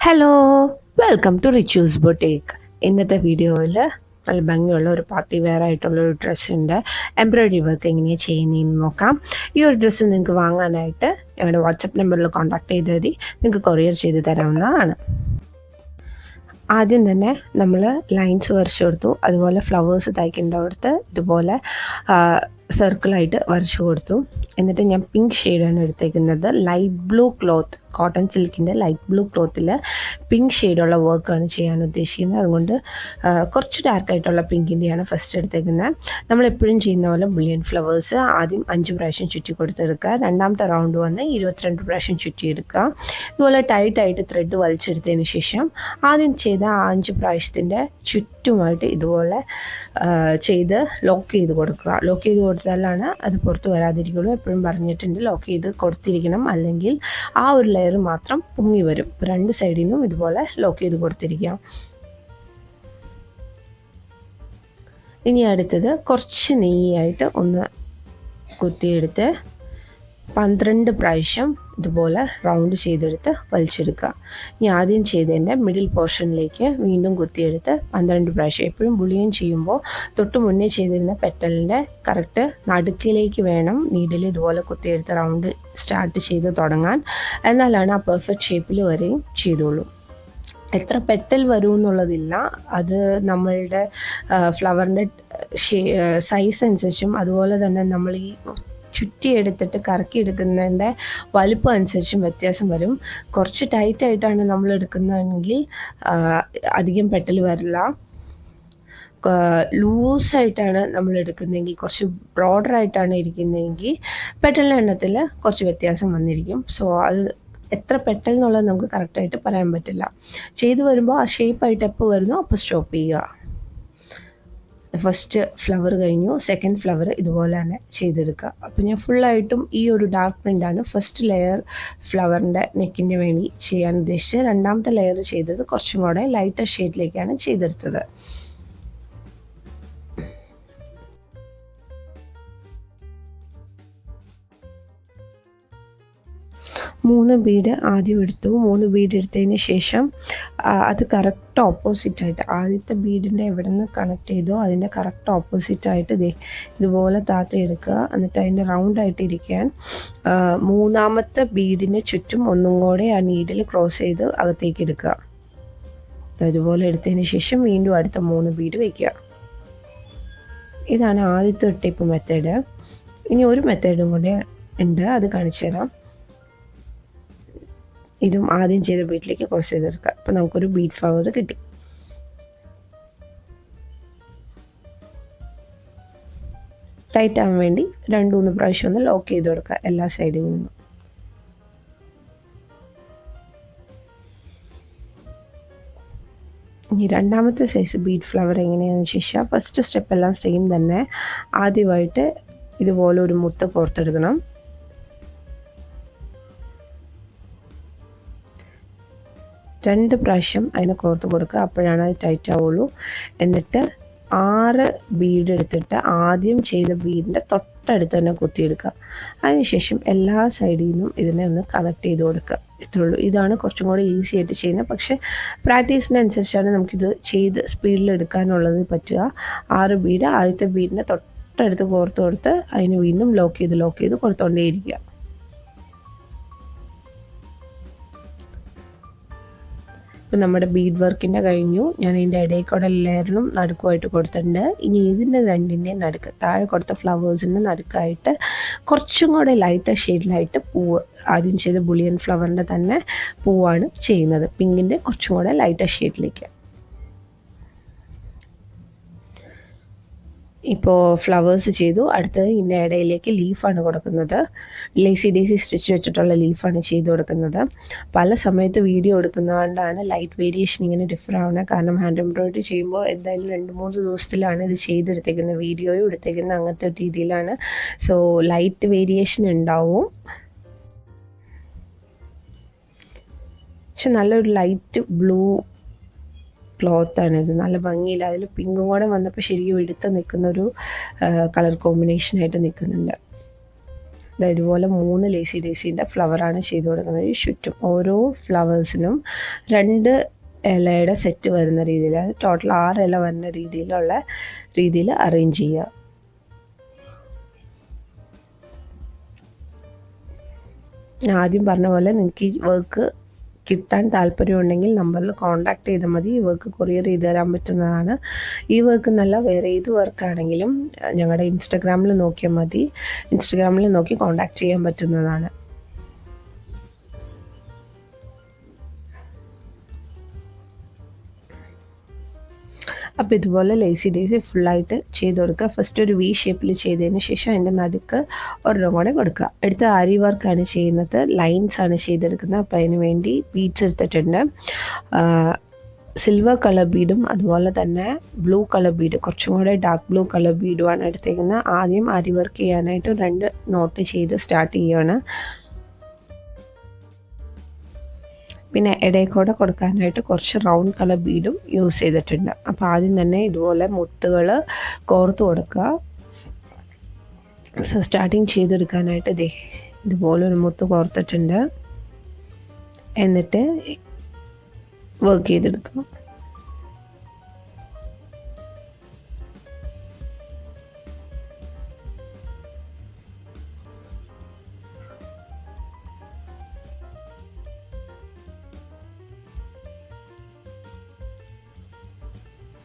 Hello, welcome to Richu's boutique. ഇന്നത്തെ വീഡിയോയിൽ നല്ല ഭംഗിയുള്ള ഒരു പാർട്ടി വെയർ ആയിട്ടുള്ള ഒരു ഡ്രസ്സിൻ്റെ എംബ്രോയിഡറി വർക്ക് എങ്ങനെയാണ് ചെയ്യുന്നതെന്ന് നോക്കാം. ഈ ഒരു ഡ്രസ്സ് നിങ്ങൾക്ക് വാങ്ങാനായിട്ട് ഞങ്ങളുടെ വാട്സപ്പ് നമ്പറിൽ കോൺടാക്ട് ചെയ്താൽ മതി, നിങ്ങൾക്ക് കൊറിയർ ചെയ്ത് തരാവുന്നതാണ്. ആദ്യം തന്നെ നമ്മൾ ലൈൻസ് വരച്ചു കൊടുത്തു, അതുപോലെ ഫ്ലവേഴ്സ് തയ്ക്കേണ്ടടുത്ത് ഇതുപോലെ സർക്കിളായിട്ട് വരച്ചു കൊടുത്തു. എന്നിട്ട് ഞാൻ പിങ്ക് ഷെയ്ഡാണ് എടുത്തേക്കുന്നത്. ലൈറ്റ് ബ്ലൂ ക്ലോത്ത്, കോട്ടൺ സിൽക്കിൻ്റെ ലൈറ്റ് ബ്ലൂ ക്ലോത്തിൽ പിങ്ക് ഷെയ്ഡുള്ള വർക്കാണ് ചെയ്യാൻ ഉദ്ദേശിക്കുന്നത്. അതുകൊണ്ട് കുറച്ച് ഡാർക്കായിട്ടുള്ള പിങ്കിൻ്റെയാണ് ഫസ്റ്റ് എടുത്തേക്കുന്നത്. നമ്മളെപ്പോഴും ചെയ്യുന്ന പോലെ ബുള്ളിയൻ ഫ്ലവേഴ്സ് ആദ്യം 5 പ്രാവശ്യം ചുറ്റി കൊടുത്തെടുക്കുക. രണ്ടാമത്തെ റൗണ്ട് വന്ന് 22 പ്രാവശ്യം ചുറ്റിയെടുക്കുക. ഇതുപോലെ ടൈറ്റായിട്ട് ത്രെഡ് വലിച്ചെടുത്തതിന് ശേഷം ആദ്യം ചെയ്ത 5 പ്രാവശ്യത്തിൻ്റെ ചുറ്റുമായിട്ട് ഇതുപോലെ ചെയ്ത് ലോക്ക് ചെയ്ത് കൊടുക്കുക. ലോക്ക് ചെയ്ത് കൊടുത്താലാണ് അത് പുറത്ത് വരാതിരിക്കുള്ളൂ. എപ്പോഴും പറഞ്ഞിട്ടുണ്ട്, ലോക്ക് ചെയ്ത് കൊടുത്തിരിക്കണം, അല്ലെങ്കിൽ ആ ഒരു ലെയർ മാത്രം പൊങ്ങി വരും. രണ്ട് സൈഡിൽ നിന്നും ഇതുപോലെ ലോക്ക് ചെയ്ത് കൊടുത്തിരിക്കാം. ഇനി അടുത്തത് കുറച്ച് നെയ്യായിട്ട് ഒന്ന് കുത്തിയെടുത്ത് 12 പ്രാവശ്യം ഇതുപോലെ റൗണ്ട് ചെയ്തെടുത്ത് വലിച്ചെടുക്കുക. ഇനി ആദ്യം ചെയ്തതിൻ്റെ മിഡിൽ പോർഷനിലേക്ക് വീണ്ടും കുത്തിയെടുത്ത് 12 പ്രാവശ്യം. എപ്പോഴും ബുള്ളിയൻ ചെയ്യുമ്പോൾ തൊട്ട് മുന്നേ ചെയ്തിരുന്ന പെറ്റലിൻ്റെ കറക്റ്റ് നടുക്കിലേക്ക് വേണം നീഡിൽ ഇതുപോലെ കുത്തിയെടുത്ത് റൗണ്ട് സ്റ്റാർട്ട് ചെയ്ത് തുടങ്ങാൻ. എന്നാലാണ് ആ പെർഫെക്റ്റ് ഷേപ്പിൽ വരെയും ചെയ്തോളൂ. എത്ര പെറ്റൽ വരും എന്നുള്ളതില്ല, അത് നമ്മളുടെ ഫ്ലവറിൻ്റെ സൈസ് അനുസരിച്ചും അതുപോലെ തന്നെ നമ്മൾ ഈ ചുറ്റിയെടുത്തിട്ട് കറക്കി എടുക്കുന്നതിൻ്റെ വലുപ്പം അനുസരിച്ചും വ്യത്യാസം വരും. കുറച്ച് ടൈറ്റായിട്ടാണ് നമ്മൾ എടുക്കുന്നതെങ്കിൽ അധികം പെട്ടൽ വരില്ല. ലൂസായിട്ടാണ് നമ്മൾ എടുക്കുന്നതെങ്കിൽ, കുറച്ച് ബ്രോഡറായിട്ടാണ് ഇരിക്കുന്നതെങ്കിൽ പെട്ടലിൻ്റെ എണ്ണത്തിൽ കുറച്ച് വ്യത്യാസം വന്നിരിക്കും. സോ അത് എത്ര പെട്ടൽ എന്നുള്ളത് നമുക്ക് കറക്റ്റായിട്ട് പറയാൻ പറ്റില്ല. ചെയ്തു വരുമ്പോൾ ആ ഷേപ്പായിട്ട് എപ്പോൾ വരുന്നോ അപ്പോൾ സ്റ്റോപ്പ് ചെയ്യുക. ഫസ്റ്റ് ഫ്ലവർ കഴിഞ്ഞു, സെക്കൻഡ് ഫ്ലവർ ഇതുപോലെ തന്നെ ചെയ്തെടുക്കുക. അപ്പോൾ ഞാൻ ഫുള്ളായിട്ടും ഈ ഒരു ഡാർക്ക് പ്രിൻ്റാണ് ഫസ്റ്റ് ലെയർ ഫ്ലവറിൻ്റെ നെക്കിൻ്റെ വേണ്ടി ചെയ്യാൻ ഉദ്ദേശിച്ചത്. രണ്ടാമത്തെ ലെയർ ചെയ്തത് കുറച്ചും കൂടെ ലൈറ്റർ ഷെയ്ഡിലേക്കാണ് ചെയ്തെടുത്തത്. മൂന്ന് ബീഡ് ആദ്യം എടുത്തു. 3 ബീഡ് എടുത്തതിന് ശേഷം അത് കറക്റ്റ് ഓപ്പോസിറ്റായിട്ട് ആദ്യത്തെ ബീഡിൻ്റെ എവിടെ നിന്ന് കണക്ട് ചെയ്തോ അതിൻ്റെ കറക്റ്റ് ഓപ്പോസിറ്റായിട്ട് ഇതുപോലെ താത്തയെടുക്കുക. എന്നിട്ട് അതിൻ്റെ റൗണ്ടായിട്ട് ഇരിക്കാൻ മൂന്നാമത്തെ ബീഡിന് ചുറ്റും ഒന്നും കൂടെ ആ നീഡിൽ ക്രോസ് ചെയ്ത് അകത്തേക്ക് എടുക്കുക. അതുപോലെ എടുത്തതിന് ശേഷം വീണ്ടും അടുത്ത 3 ബീഡ് വയ്ക്കുക. ഇതാണ് ആദ്യത്തെ ടൈപ്പ് മെത്തേഡ്. ഇനി ഒരു മെത്തേഡും കൂടെ ഉണ്ട്, അത് കാണിച്ചു തരാം. ഇതും ആദ്യം ചെയ്ത ബീഡിലേക്ക് ക്രോസ് ചെയ്തെടുക്കുക. അപ്പോൾ നമുക്കൊരു ബീഡ് ഫ്ലവർ കിട്ടി. ടൈറ്റ് ആവാൻ വേണ്ടി 2-3 പ്രാവശ്യം ഒന്ന് ലോക്ക് ചെയ്ത് കൊടുക്കുക എല്ലാ സൈഡിൽ നിന്നും. ഇനി രണ്ടാമത്തെ സൈസ് ബീഡ് ഫ്ലവർ എങ്ങനെയാണെന്ന് ചോദിച്ചാൽ, ഫസ്റ്റ് സ്റ്റെപ്പ് എല്ലാം സെയിം തന്നെ. ആദ്യമായിട്ട് ഇതുപോലെ ഒരു മുത്ത് കോർത്തെടുക്കണം. രണ്ട് പ്രാവശ്യം അതിനെ കോർത്ത് കൊടുക്കുക, അപ്പോഴാണ് അത് ടൈറ്റ് ആവുള്ളൂ. എന്നിട്ട് 6 ബീഡ് എടുത്തിട്ട് ആദ്യം ചെയ്ത ബീഡിൻ്റെ തൊട്ടടുത്ത് തന്നെ കുത്തിയെടുക്കുക. അതിനുശേഷം എല്ലാ സൈഡിൽ നിന്നും ഇതിനെ ഒന്ന് കണക്ട് ചെയ്ത് കൊടുക്കുക. ഇത്രയുള്ളൂ. ഇതാണ് കുറച്ചും കൂടി ഈസി ആയിട്ട് ചെയ്യുന്നത്. പക്ഷേ പ്രാക്ടീസിനനുസരിച്ചാണ് നമുക്കിത് ചെയ്ത് സ്പീഡിൽ എടുക്കാനുള്ളത് പറ്റുക. 6 ബീഡ് ആദ്യത്തെ ബീഡിൻ്റെ തൊട്ടടുത്ത് കോർത്ത് കൊടുത്ത് അതിന് വീണ്ടും ലോക്ക് ചെയ്ത് കൊടുത്തുകൊണ്ടേയിരിക്കുക. ഇപ്പം നമ്മുടെ ബീഡ് വർക്കിൻ്റെ കഴിഞ്ഞു. ഞാൻ ഇതിൻ്റെ ഇടയിൽ കൂടെ ലെയറിലും നടുക്കുമായിട്ട് കൊടുത്തിട്ടുണ്ട്. ഇനി ഇതിൻ്റെ രണ്ടിൻ്റെയും നടുക്ക്, താഴെ കൊടുത്ത ഫ്ലവേഴ്സിൻ്റെ നടുക്കായിട്ട് കുറച്ചും കൂടെ ലൈറ്റർ ഷെയ്ഡിലായിട്ട് പൂവ്, ആദ്യം ചെയ്ത ബുള്ളിയൻ ഫ്ലവറിൻ്റെ തന്നെ പൂവാണ് ചെയ്യുന്നത്. പിങ്കിൻ്റെ കുറച്ചും കൂടെ ലൈറ്റർ ഷെയ്ഡിലേക്ക്. ഇപ്പോൾ ഫ്ലവേഴ്സ് ചെയ്തു. അടുത്തത് ഇതിൻ്റെ ഇടയിലേക്ക് ലീഫാണ് കൊടുക്കുന്നത്. ലേസി ഡേസി സ്റ്റിച്ച് വെച്ചിട്ടുള്ള ലീഫാണ് ചെയ്ത് കൊടുക്കുന്നത്. പല സമയത്ത് വീഡിയോ എടുക്കുന്നതുകൊണ്ടാണ് ലൈറ്റ് വേരിയേഷൻ ഇങ്ങനെ ഡിഫർ ആവുന്നത്. കാരണം ഹാൻഡ് എംബ്രോയിഡറി ചെയ്യുമ്പോൾ എന്തായാലും 2-3 ദിവസത്തിലാണ് ഇത് ചെയ്തെടുത്തേക്കുന്നത്. വീഡിയോയും എടുത്തേക്കുന്നത് അങ്ങനത്തെ ഒരു രീതിയിലാണ്. സോ ലൈറ്റ് വേരിയേഷൻ ഉണ്ടാവും. പക്ഷെ നല്ലൊരു ലൈറ്റ് ബ്ലൂ ക്ലോത്താണിത്, നല്ല ഭംഗിയില്ല. അതിൽ പിങ്കും കൂടെ വന്നപ്പോൾ ശരിക്കും എടുത്ത് നിൽക്കുന്നൊരു കളർ കോമ്പിനേഷനായിട്ട് നിൽക്കുന്നുണ്ട്. ഇതുപോലെ 3 ലേസി ഡേയ്സിൻ്റെ ഫ്ലവറാണ് ചെയ്ത് കൊടുക്കുന്നത്. ചുറ്റും ഓരോ ഫ്ലവേഴ്സിനും 2 ഇലയുടെ സെറ്റ് വരുന്ന രീതിയിൽ, അത് ടോട്ടൽ 6 ഇല വരുന്ന രീതിയിൽ അറേഞ്ച് ചെയ്യുക. ഞാൻ ആദ്യം പറഞ്ഞ പോലെ നിങ്ങൾക്ക് ഈ വർക്ക് കിട്ടാൻ താല്പര്യമുണ്ടെങ്കിൽ നമ്പറിൽ കോൺടാക്ട് ചെയ്താൽ മതി. ഈ വർക്ക് കൊറിയർ ചെയ്ത് തരാൻ പറ്റുന്നതാണ്. ഈ വർക്ക് എന്നല്ല, വേറെ ഏത് വർക്കാണെങ്കിലും ഞങ്ങളുടെ ഇൻസ്റ്റഗ്രാമിൽ നോക്കിയാൽ മതി. ഇൻസ്റ്റഗ്രാമിൽ നോക്കി കോൺടാക്ട് ചെയ്യാൻ പറ്റുന്നതാണ്. അപ്പോൾ ഇതുപോലെ ലേസി ഡേയ്സി ഫുള്ളായിട്ട് ചെയ്ത് കൊടുക്കുക. ഫസ്റ്റ് ഒരു വി ഷേപ്പിൽ ചെയ്തതിന് ശേഷം അതിൻ്റെ നടുക്ക് ഒരെണ്ണം കൂടെ കൊടുക്കുക. അടുത്ത ആരി വർക്കാണ് ചെയ്യുന്നത്, ലൈൻസാണ് ചെയ്തെടുക്കുന്നത്. അപ്പോൾ അതിന് വേണ്ടി ബീഡ്സ് എടുത്തിട്ടുണ്ട്. സിൽവർ കളർ ബീഡും അതുപോലെ തന്നെ ബ്ലൂ കളർ ബീഡ്, കുറച്ചും കൂടെ ഡാർക്ക് ബ്ലൂ കളർ ബീഡുമാണ് എടുത്തേക്കുന്നത്. ആദ്യം ആരി വർക്ക് ചെയ്യാനായിട്ട് 2 നോട്ട് ചെയ്ത് സ്റ്റാർട്ട് ചെയ്യുകയാണ്. പിന്നെ ഇടയിൽ കൂടെ കൊടുക്കാനായിട്ട് കുറച്ച് റൗണ്ട് കളർ ബീഡും യൂസ് ചെയ്തിട്ടുണ്ട്. അപ്പോൾ ആദ്യം തന്നെ ഇതുപോലെ മുത്തുകൾ കോർത്ത് കൊടുക്കുക. സ്റ്റാർട്ടിങ് ചെയ്തെടുക്കാനായിട്ട് ഇതുപോലെ ഒരു മുത്ത് കോർത്തിട്ടുണ്ട്. എന്നിട്ട് വർക്ക് ചെയ്തെടുക്കുക.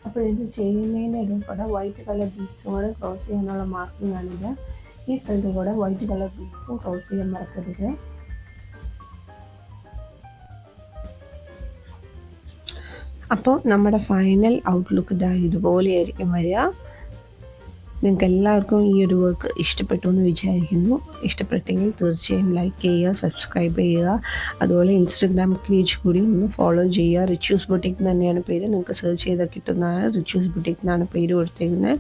അപ്പോൾ ഇത് ചെയ്യുന്നതിൻ്റെ ഇടയിൽ കൂടെ വൈറ്റ് കളർ ബീഡ്സും കൂടെ ക്രോസ് ചെയ്യാനുള്ള മാർക്കിംഗ് ആണിത്. ഈ സൈഡിൽ കൂടെ വൈറ്റ് കളർ ബീഡ്സും ക്രോസ് ചെയ്യാൻ മറക്കരുത്. അപ്പോൾ നമ്മുടെ ഫൈനൽ ഔട്ട്ലുക്ക് ഇതുപോലെയായിരിക്കും വരിക. നിങ്ങൾക്ക് എല്ലാവർക്കും ഈ ഒരു വർക്ക് ഇഷ്ടപ്പെട്ടു എന്ന് വിചാരിക്കുന്നു. ഇഷ്ടപ്പെട്ടെങ്കിൽ തീർച്ചയായും ലൈക്ക് ചെയ്യുക, സബ്സ്ക്രൈബ് ചെയ്യുക. അതുപോലെ ഇൻസ്റ്റഗ്രാം പേജ് കൂടി ഒന്ന് ഫോളോ ചെയ്യുക. റിച്യൂസ് ബുട്ടീക്ക് തന്നെയാണ് പേര്, നിങ്ങൾക്ക് സെർച്ച് ചെയ്താൽ കിട്ടുന്നതാണ്. റിച്യൂസ് ബുട്ടീക്ക് എന്നാണ് പേര് കൊടുത്തിരിക്കുന്നത്.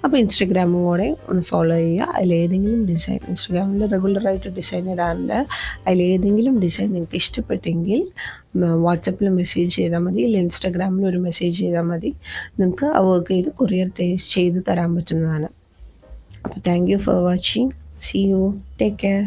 അപ്പോൾ ഇൻസ്റ്റഗ്രാമും കൂടെ ഒന്ന് ഫോളോ ചെയ്യുക. അതിലേതെങ്കിലും ഡിസൈൻ, ഇൻസ്റ്റഗ്രാമിൽ റെഗുലറായിട്ട് ഡിസൈൻ ഇടാറുണ്ട്, അതിലേതെങ്കിലും ഡിസൈൻ നിങ്ങൾക്ക് ഇഷ്ടപ്പെട്ടെങ്കിൽ വാട്സപ്പിൽ മെസ്സേജ് ചെയ്താൽ മതി, ഇല്ല ഇൻസ്റ്റാഗ്രാമിൽ ഒരു മെസ്സേജ് ചെയ്താൽ മതി. നിങ്ങൾക്ക് ആ വർക്ക് ചെയ്ത് കൊറിയർ ചെയ്ത് തരാൻ പറ്റുന്നതാണ്. അപ്പോൾ thank you for watching. See you. Take care.